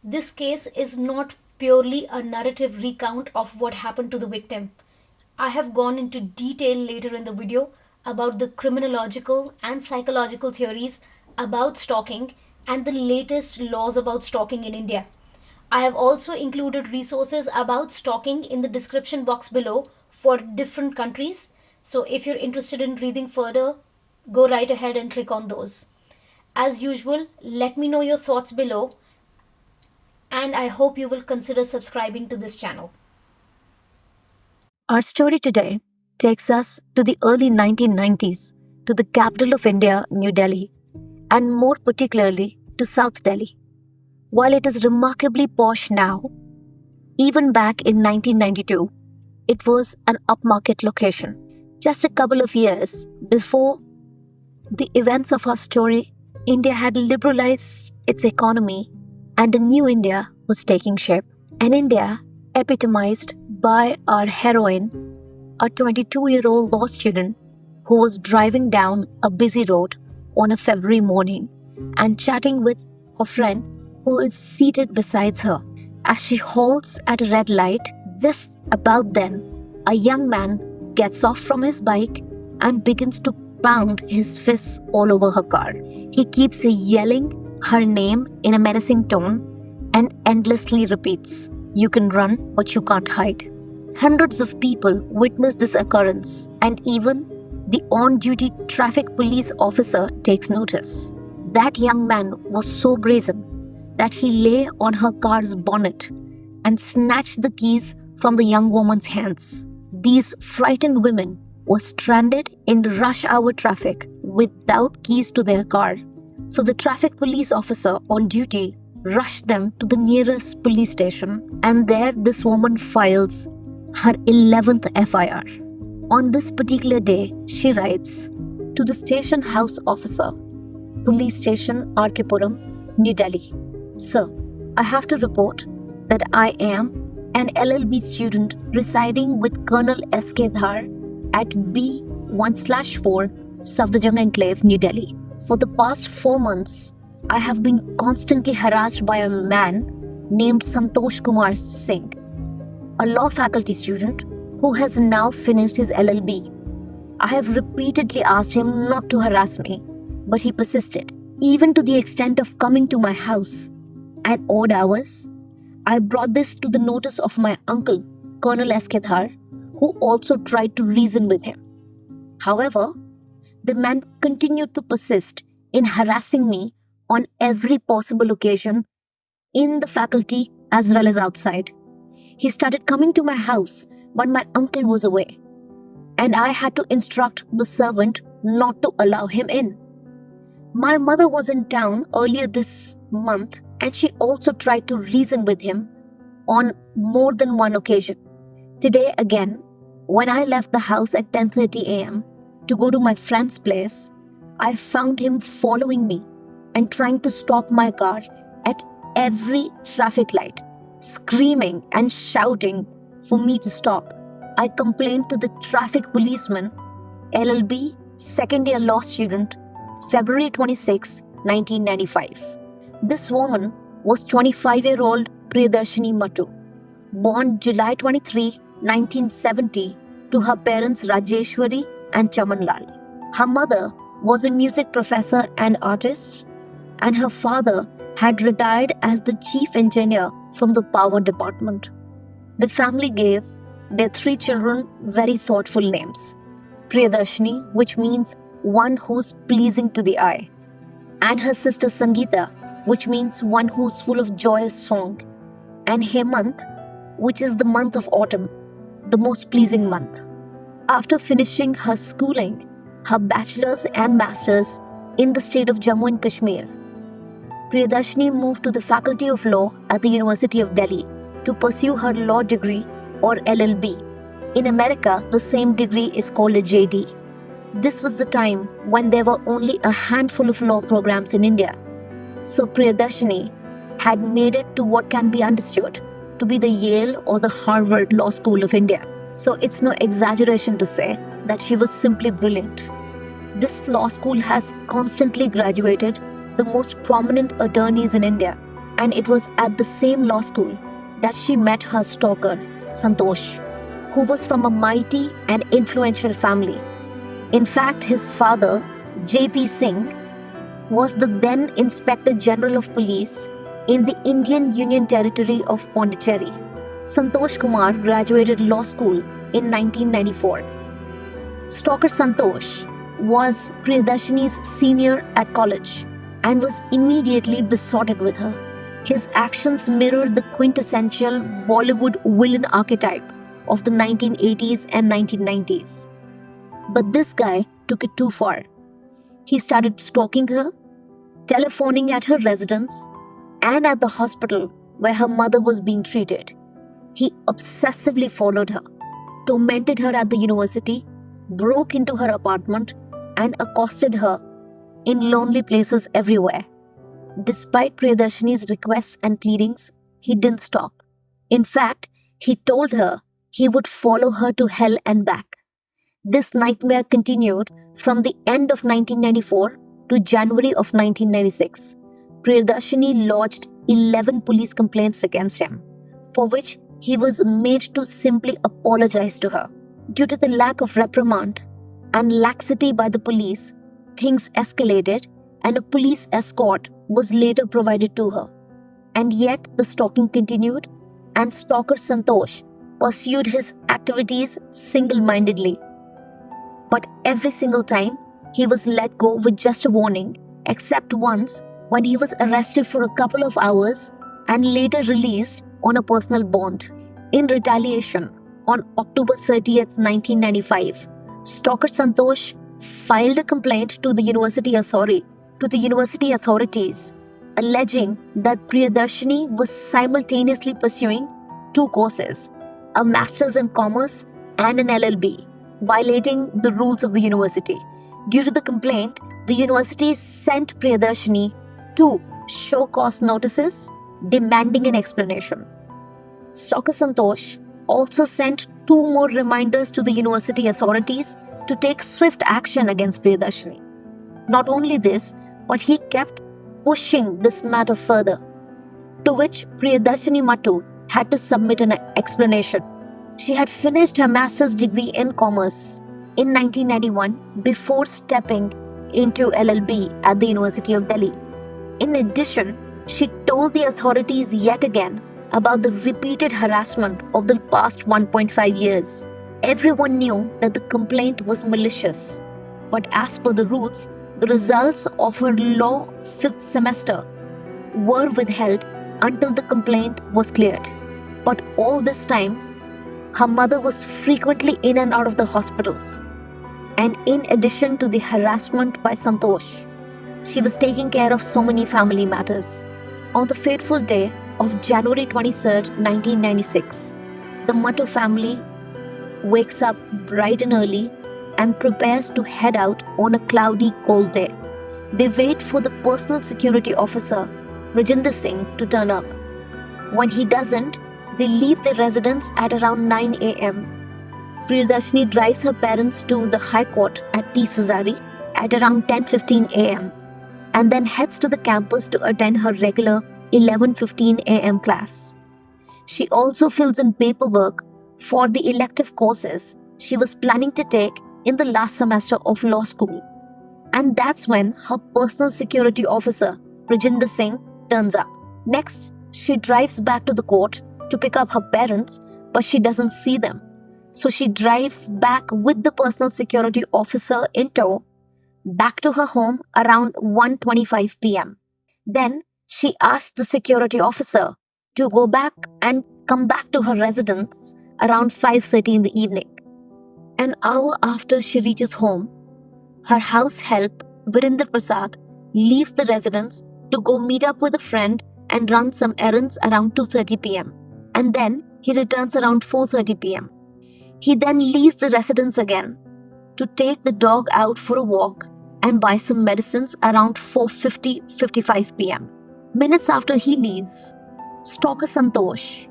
This case is not purely a narrative recount of what happened to the victim. I have gone into detail later in the video about the criminological and psychological theories about stalking and the latest laws about stalking in India. I have also included resources about stalking in the description box below for different countries. So if you're interested in reading further, go right ahead and click on those. As usual, let me know your thoughts below, and I hope you will consider subscribing to this channel. Our story today takes us to the early 1990s, to the capital of India, New Delhi, and more particularly to South Delhi. While it is remarkably posh now, even back in 1992, it was an upmarket location. Just a couple of years before the events of our story, India had liberalized its economy and a new India was taking shape. An India epitomized by our heroine, a 22-year-old law student who was driving down a busy road on a February morning and chatting with a friend who is seated beside her. As she halts at a red light, just about then, a young man gets off from his bike and begins to pound his fists all over her car. He keeps yelling her name in a menacing tone and endlessly repeats, "You can run, but you can't hide." Hundreds of people witness this occurrence, and even the on-duty traffic police officer takes notice. That young man was so brazen that he lay on her car's bonnet and snatched the keys from the young woman's hands. These frightened women were stranded in rush hour traffic without keys to their car. So the traffic police officer on duty rushed them to the nearest police station, and there this woman files her 11th FIR. On this particular day, she writes, "To the station house officer, Police Station Arkipuram, New Delhi. Sir, I have to report that I am an LLB student residing with Colonel S.K. Dhar at B1/4 Safdarjung Enclave, New Delhi. For the past 4 months, I have been constantly harassed by a man named Santosh Kumar Singh, a law faculty student who has now finished his LLB. I have repeatedly asked him not to harass me, but he persisted, even to the extent of coming to my house at odd hours. I brought this to the notice of my uncle, Colonel S.K. Dhar, who also tried to reason with him. However, the man continued to persist in harassing me on every possible occasion in the faculty as well as outside. He started coming to my house when my uncle was away, and I had to instruct the servant not to allow him in. My mother was in town earlier this month, and she also tried to reason with him on more than one occasion. Today again, when I left the house at 10:30 a.m. to go to my friend's place, I found him following me and trying to stop my car at every traffic light, screaming and shouting for me to stop. I complained to the traffic policeman, LLB second year law student, February 26, 1995. This woman was 25-year-old Priyadarshini Matu, born July 23, 1970 to her parents Rajeshwari and Chamanlal. Her mother was a music professor and artist, and her father had retired as the chief engineer from the power department. The family gave their 3 children very thoughtful names: Priyadarshini, which means one who's pleasing to the eye, and her sister Sangeeta, which means one who's full of joyous song, and Hemant, which is the month of autumn, the most pleasing month. After finishing her schooling, her bachelor's and master's in the state of Jammu and Kashmir, Priyadarshini moved to the Faculty of Law at the University of Delhi to pursue her law degree or LLB. In America, the same degree is called a JD. This was the time when there were only a handful of law programs in India. So Priyadarshini had made it to what can be understood to be the Yale or the Harvard Law School of India. So it's no exaggeration to say that she was simply brilliant. This law school has constantly graduated the most prominent attorneys in India, And it was at the same law school that she met her stalker, Santosh, who was from a mighty and influential family. In fact, his father, J.P. Singh, was the then Inspector General of Police in the Indian Union Territory of Pondicherry. Santosh Kumar graduated law school in 1994. Stalker Santosh was Priyadarshini's senior at college and was immediately besotted with her. His actions mirrored the quintessential Bollywood villain archetype of the 1980s and 1990s. But this guy took it too far. He started stalking her, telephoning at her residence, and at the hospital where her mother was being treated. He obsessively followed her, tormented her at the university, broke into her apartment, and accosted her in lonely places everywhere. Despite Priyadarshini's requests and pleadings, he didn't stop. In fact, he told her he would follow her to hell and back. This nightmare continued from the end of 1994 to January of 1996. Priyadarshini lodged 11 police complaints against him, for which he was made to simply apologize to her. Due to the lack of reprimand and laxity by the police, things escalated and a police escort was later provided to her. And yet the stalking continued, and stalker Santosh pursued his activities single-mindedly. But every single time, he was let go with just a warning, except once when he was arrested for a couple of hours and later released on a personal bond. In retaliation, on October 30th, 1995, stalker Santosh filed a complaint to the university authorities, alleging that Priyadarshini was simultaneously pursuing two courses, a Master's in Commerce and an LLB, violating the rules of the university. Due to the complaint, the university sent Priyadarshini two show cause notices demanding an explanation. Stalker Santosh also sent two more reminders to the university authorities to take swift action against Priyadarshini. Not only this, but he kept pushing this matter further, to which Priyadarshini Mattu had to submit an explanation. She had finished her master's degree in commerce in 1991 before stepping into LLB at the University of Delhi. In addition, she told the authorities yet again about the repeated harassment of the past 1.5 years. Everyone knew that the complaint was malicious, but as per the rules, the results of her law 5th semester were withheld until the complaint was cleared. But all this time, her mother was frequently in and out of the hospitals. And in addition to the harassment by Santosh, she was taking care of so many family matters. On the fateful day of January 23rd, 1996, the Mattu family wakes up bright and early and prepares to head out on a cloudy, cold day. They wait for the personal security officer, Rajinder Singh, to turn up. When he doesn't, they leave their residence at around 9 a.m. Priyadarshini drives her parents to the High Court at T. Sazari at around 10:15 a.m. and then heads to the campus to attend her regular 11:15 a.m. class. She also fills in paperwork for the elective courses she was planning to take in the last semester of law school. And that's when her personal security officer, Rajinder Singh, turns up. Next, she drives back to the court to pick up her parents, but she doesn't see them. So she drives back with the personal security officer in tow back to her home around 1:25 p.m. Then she asks the security officer to go back and come back to her residence around 5:30 in the evening. An hour after she reaches home, her house help, Virinder Prasad, leaves the residence to go meet up with a friend and run some errands around 2:30 p.m. And then he returns around 4:30 p.m. He then leaves the residence again to take the dog out for a walk and buy some medicines around 4:55 p.m. Minutes after he leaves, stalker Santosh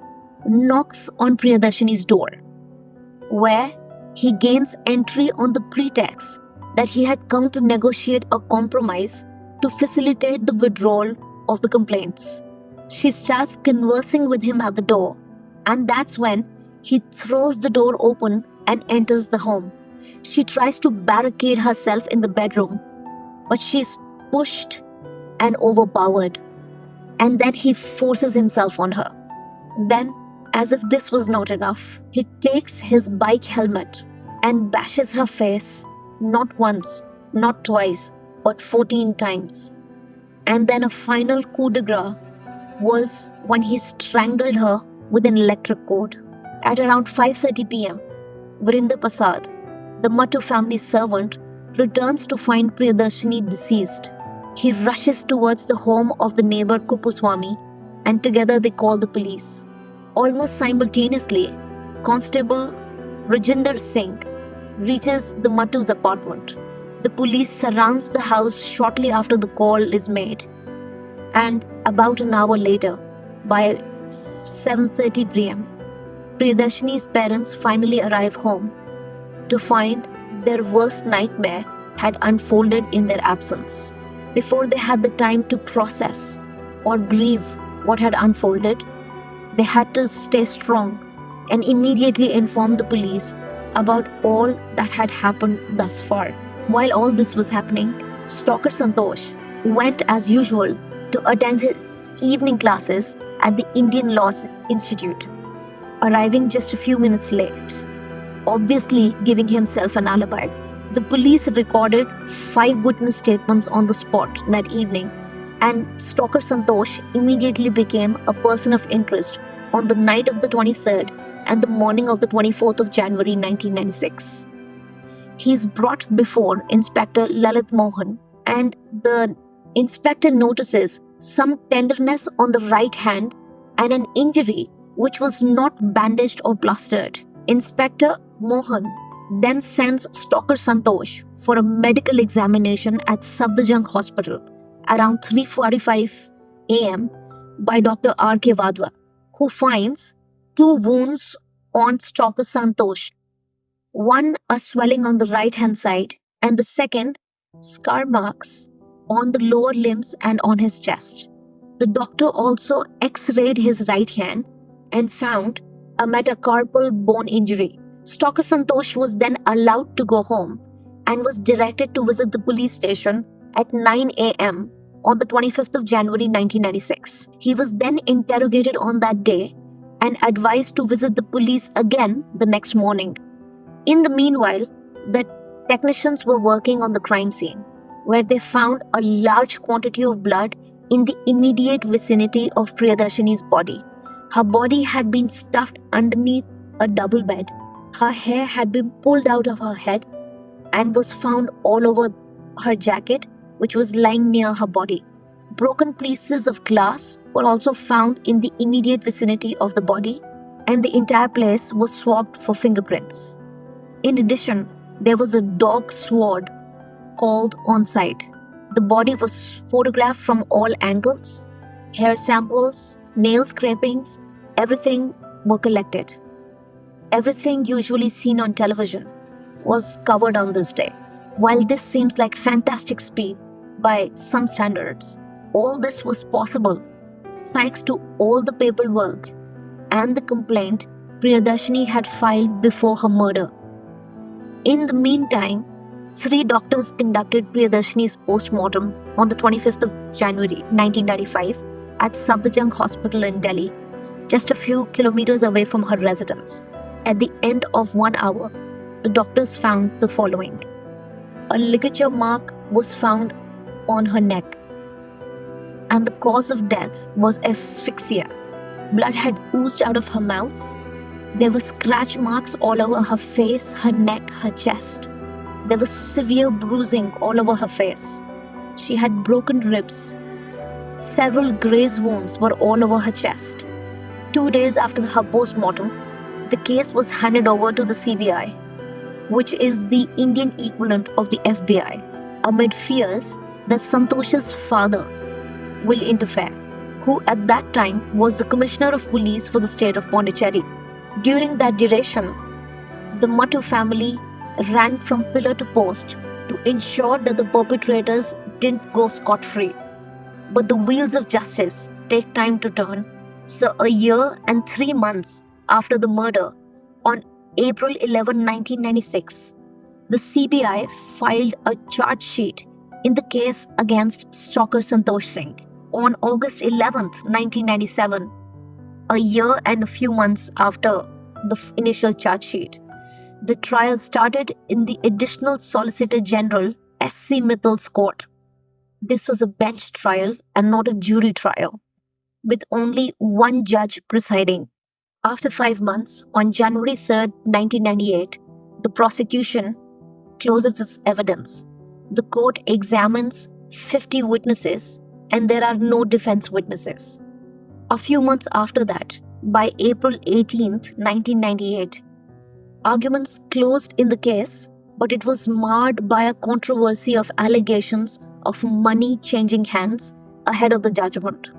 knocks on Priyadarshini's door, where he gains entry on the pretext that he had come to negotiate a compromise to facilitate the withdrawal of the complaints. She starts conversing with him at the door, and that's when he throws the door open and enters the home. She tries to barricade herself in the bedroom, but she's pushed and overpowered, and then he forces himself on her. Then, as if this was not enough, he takes his bike helmet and bashes her face not once, not twice, but 14 times. And then a final coup de grace was when he strangled her with an electric cord. At around 5:30 p.m., Vrinder Prasad, the Mattu family servant, returns to find Priyadarshini deceased. He rushes towards the home of the neighbor Kupuswamy, and together they call the police. Almost simultaneously, Constable Rajinder Singh reaches the Mattu's apartment. The police surrounds the house shortly after the call is made, and about an hour later, by 7:30 p.m., Priyadarshini's parents finally arrive home to find their worst nightmare had unfolded in their absence. Before they had the time to process or grieve what had unfolded, they had to stay strong and immediately inform the police about all that had happened thus far. While all this was happening, Stalker Santosh went as usual to attend his evening classes at the Indian Law Institute, arriving just a few minutes late, obviously giving himself an alibi. The police recorded 5 witness statements on the spot that evening, and Stalker Santosh immediately became a person of interest on the night of the 23rd and the morning of the 24th of January 1996. He is brought before Inspector Lalit Mohan, and the inspector notices some tenderness on the right hand and an injury which was not bandaged or plastered. Inspector Mohan then sends Stalker Santosh for a medical examination at Safdarjung Hospital around 3:45 a.m. by Dr. R.K. Vadwa, who finds 2 wounds on Stalker Santosh. One, a swelling on the right hand side, and the second, scar marks on the lower limbs and on his chest. The doctor also x-rayed his right hand and found a metacarpal bone injury. Stalker Santosh was then allowed to go home and was directed to visit the police station at 9 a.m. on the 25th of January 1996. He was then interrogated on that day and advised to visit the police again the next morning. In the meanwhile, the technicians were working on the crime scene, where they found a large quantity of blood in the immediate vicinity of Priyadarshini's body. Her body had been stuffed underneath a double bed. Her hair had been pulled out of her head and was found all over her jacket, which was lying near her body. Broken pieces of glass were also found in the immediate vicinity of the body, and the entire place was swabbed for fingerprints. In addition, there was a dog sword called on site. The body was photographed from all angles. Hair samples, nail scrapings, everything were collected. Everything usually seen on television was covered on this day. While this seems like fantastic speed by some standards, all this was possible thanks to all the paperwork and the complaint Priyadarshini had filed before her murder. In the meantime, 3 doctors conducted Priyadarshini's post-mortem on the 25th of January 1995 at Safdarjung Hospital in Delhi, just a few kilometers away from her residence. At the end of 1 hour, the doctors found the following. A ligature mark was found on her neck, and the cause of death was asphyxia. Blood had oozed out of her mouth. There were scratch marks all over her face, her neck, her chest. There was severe bruising all over her face. She had broken ribs. Several graze wounds were all over her chest. 2 days after her post-mortem, the case was handed over to the CBI, which is the Indian equivalent of the FBI, amid fears that Santosh's father will interfere, who at that time was the Commissioner of Police for the state of Pondicherry. During that duration, the Mattu family ran from pillar to post to ensure that the perpetrators didn't go scot-free. But the wheels of justice take time to turn. So, a year and 3 months after the murder, on April 11, 1996, the CBI filed a charge sheet in the case against Stalker Santosh Singh. On August 11th, 1997, a year and a few months after the initial charge sheet, the trial started in the Additional Solicitor General S.C. Mittal's court. This was a bench trial and not a jury trial, with only one judge presiding. After 5 months, on January 3rd, 1998, the prosecution closes its evidence. The court examines 50 witnesses and there are no defense witnesses. A few months after that, by April 18th, 1998, arguments closed in the case, but it was marred by a controversy of allegations of money changing hands ahead of the judgment.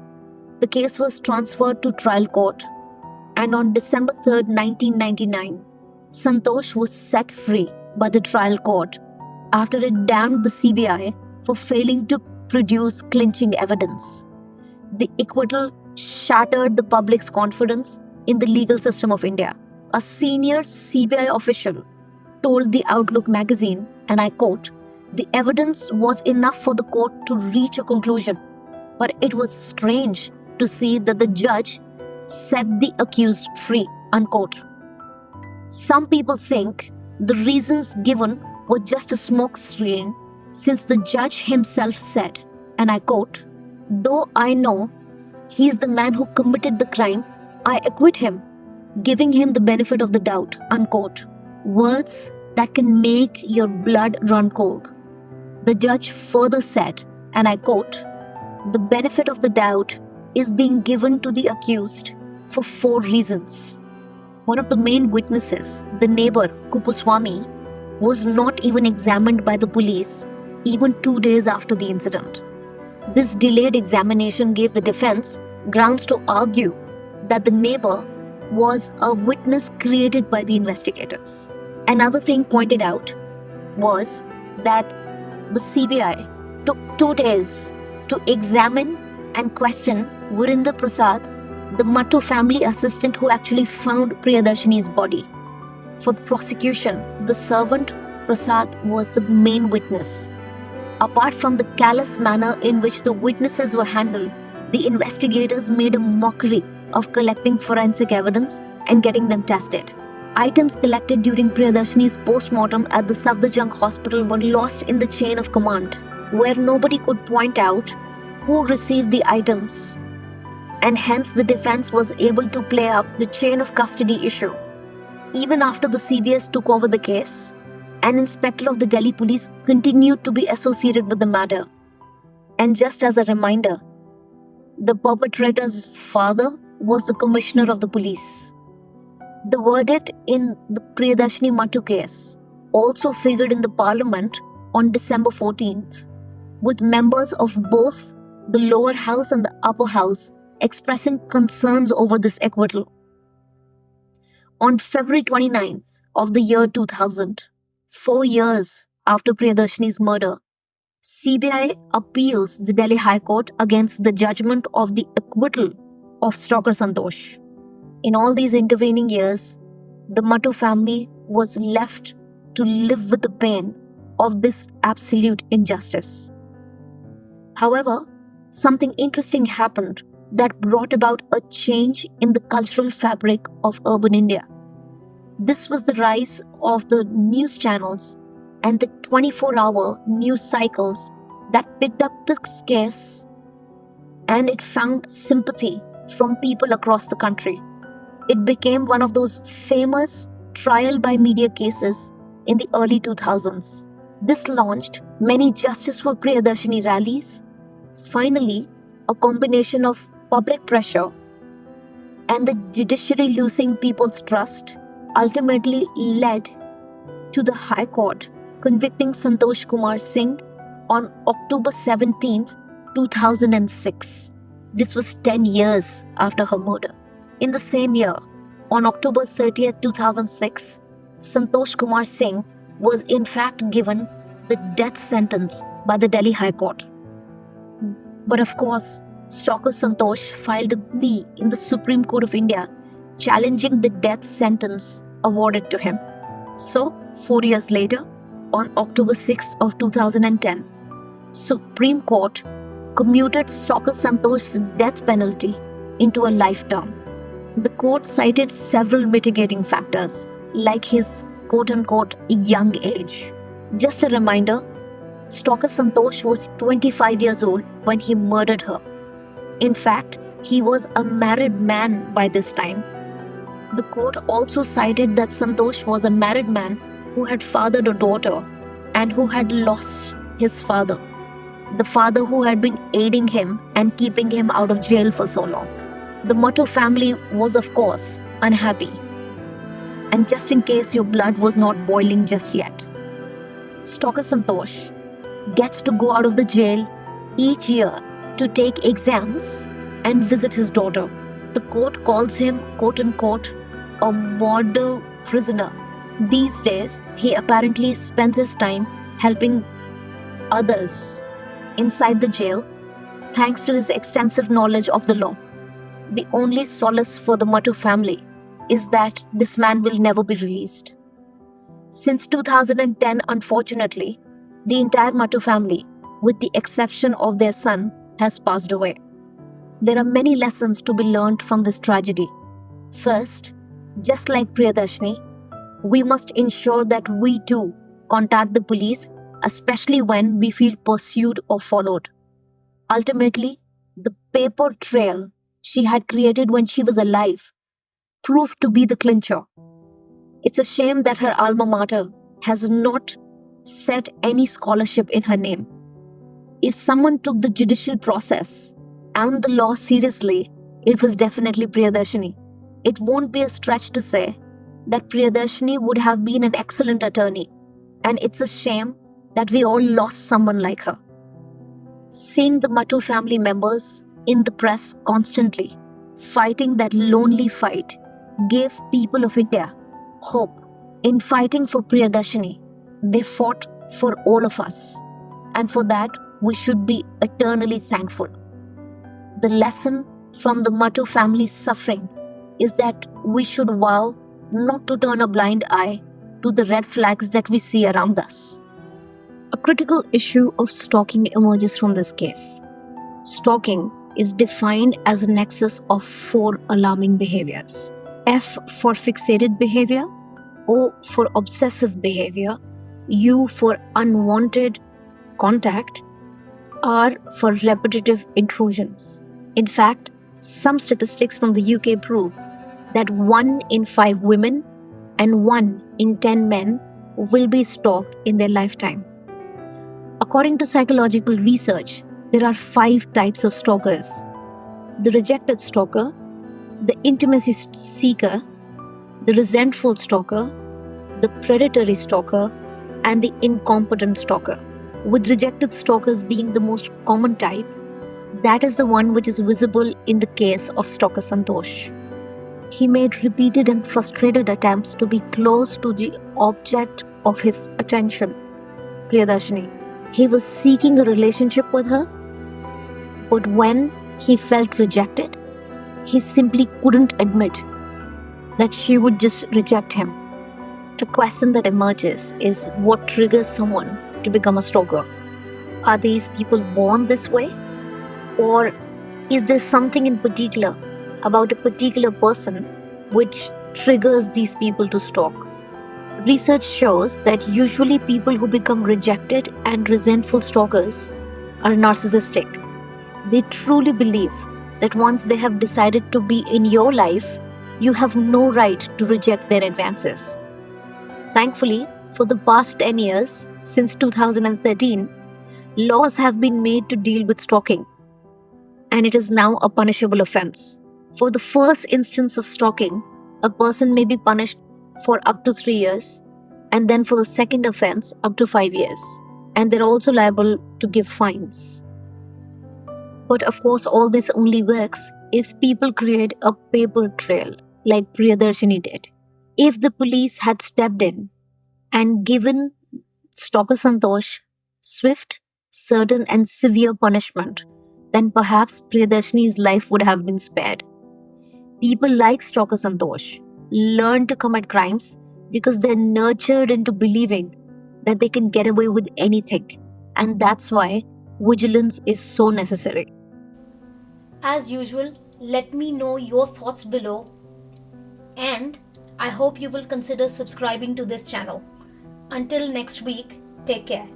The case was transferred to trial court, and on December 3rd, 1999, Santosh was set free by the trial court after it damned the CBI for failing to produce clinching evidence. The acquittal shattered the public's confidence in the legal system of India. A senior CBI official told the Outlook magazine, and I quote, "The evidence was enough for the court to reach a conclusion, but it was strange to see that the judge set the accused free," unquote. Some people think the reasons given were just a smoke screen, since the judge himself said, and I quote, "Though I know he's the man who committed the crime, I acquit him, giving him the benefit of the doubt," unquote. Words that can make your blood run cold. The judge further said, and I quote, "The benefit of the doubt is being given to the accused for 4 reasons. One of the main witnesses, the neighbor Kupuswamy, was not even examined by the police even 2 days after the incident. This delayed examination gave the defense grounds to argue that the neighbor was a witness created by the investigators. Another thing pointed out was that the CBI took 2 days to examine and question Virendra Prasad, the Mattu family assistant who actually found Priyadarshini's body. For the prosecution, the servant Prasad was the main witness. Apart from the callous manner in which the witnesses were handled, the investigators made a mockery of collecting forensic evidence and getting them tested. Items collected during Priyadarshini's post-mortem at the Safdarjung hospital were lost in the chain of command, where nobody could point out who received the items, and hence the defense was able to play up the chain of custody issue. Even after the CBS took over the case, an inspector of the Delhi police continued to be associated with the matter. And just as a reminder, the perpetrator's father was the commissioner of the police. The verdict in the Priyadarshini Mattu case also figured in the parliament on December 14th, with members of both the lower house and the upper house expressing concerns over this acquittal. On February 29th of the year 2000, 4 years after Priyadarshini's murder, CBI appeals the Delhi High Court against the judgment of the acquittal of Stalker Santosh. In all these intervening years, the Mattu family was left to live with the pain of this absolute injustice. However, something interesting happened that brought about a change in the cultural fabric of urban India. This was the rise of the news channels and the 24-hour news cycles that picked up this case, and it found sympathy from people across the country. It became one of those famous trial by media cases in the early 2000s. This launched many Justice for Priyadarshini rallies. Finally, a combination of public pressure and the judiciary losing people's trust ultimately led to the High Court convicting Santosh Kumar Singh on October 17th, 2006. This was 10 years after her murder. In the same year, on October 30th, 2006, Santosh Kumar Singh was in fact given the death sentence by the Delhi High Court. But of course, Stalker Santosh filed a plea in the Supreme Court of India challenging the death sentence awarded to him. So, 4 years later, on October 6th of 2010, Supreme Court commuted Stalker Santosh's death penalty into a life term. The court cited several mitigating factors, like his quote-unquote young age. Just a reminder, Stalker Santosh was 25 years old when he murdered her. In fact, he was a married man by this time. The court also cited that Santosh was a married man who had fathered a daughter and who had lost his father, the father who had been aiding him and keeping him out of jail for so long. The Muttu family was, of course, unhappy. And just in case your blood was not boiling just yet, Stalker Santosh gets to go out of the jail each year to take exams and visit his daughter. The court calls him, quote unquote, a model prisoner. These days, he apparently spends his time helping others inside the jail thanks to his extensive knowledge of the law. The only solace for the Muttu family is that this man will never be released. Since 2010, unfortunately, the entire Muttu family, with the exception of their son, has passed away. There are many lessons to be learned from this tragedy. First, just like Priyadarshini, we must ensure that we too contact the police, especially when we feel pursued or followed. Ultimately, the paper trail she had created when she was alive proved to be the clincher. It's a shame that her alma mater has not set any scholarship in her name. If someone took the judicial process and the law seriously, it was definitely Priyadarshini. It won't be a stretch to say that Priyadarshini would have been an excellent attorney, and it's a shame that we all lost someone like her. Seeing the Muttu family members in the press constantly fighting that lonely fight gave people of India hope. In fighting for Priyadarshini, they fought for all of us, and for that we should be eternally thankful. The lesson from the Muttu family's suffering is that we should vow not to turn a blind eye to the red flags that we see around us. A critical issue of stalking emerges from this case. Stalking is defined as a nexus of 4 alarming behaviors. F for fixated behavior, O for obsessive behavior, U for unwanted contact, R for repetitive intrusions. In fact, some statistics from the UK prove that 1 in 5 women and 1 in 10 men will be stalked in their lifetime. According to psychological research, there are 5 types of stalkers: the rejected stalker, the intimacy seeker, the resentful stalker, the predatory stalker, and the incompetent stalker. With rejected stalkers being the most common type, that is the one which is visible in the case of Stalker Santosh. He made repeated and frustrated attempts to be close to the object of his attention, Priyadarshini. He was seeking a relationship with her, but when he felt rejected, he simply couldn't admit that she would just reject him. The question that emerges is, what triggers someone to become a stalker? Are these people born this way? Or is there something in particular about a particular person which triggers these people to stalk? Research shows that usually people who become rejected and resentful stalkers are narcissistic. They truly believe that once they have decided to be in your life, you have no right to reject their advances. Thankfully, for the past 10 years, since 2013, laws have been made to deal with stalking, and it is now a punishable offense. For the first instance of stalking, a person may be punished for up to 3 years, and then for the second offense, up to 5 years. And they're also liable to give fines. But of course, all this only works if people create a paper trail, like Priyadarshini did. If the police had stepped in and given Stalker Santosh swift, certain, and severe punishment then perhaps Priyadarshini's life would have been spared. People like Stalker Santosh learn to commit crimes because they're nurtured into believing that they can get away with anything. And that's why vigilance is so necessary. As usual, let me know your thoughts below, and I hope you will consider subscribing to this channel. Until next week, take care.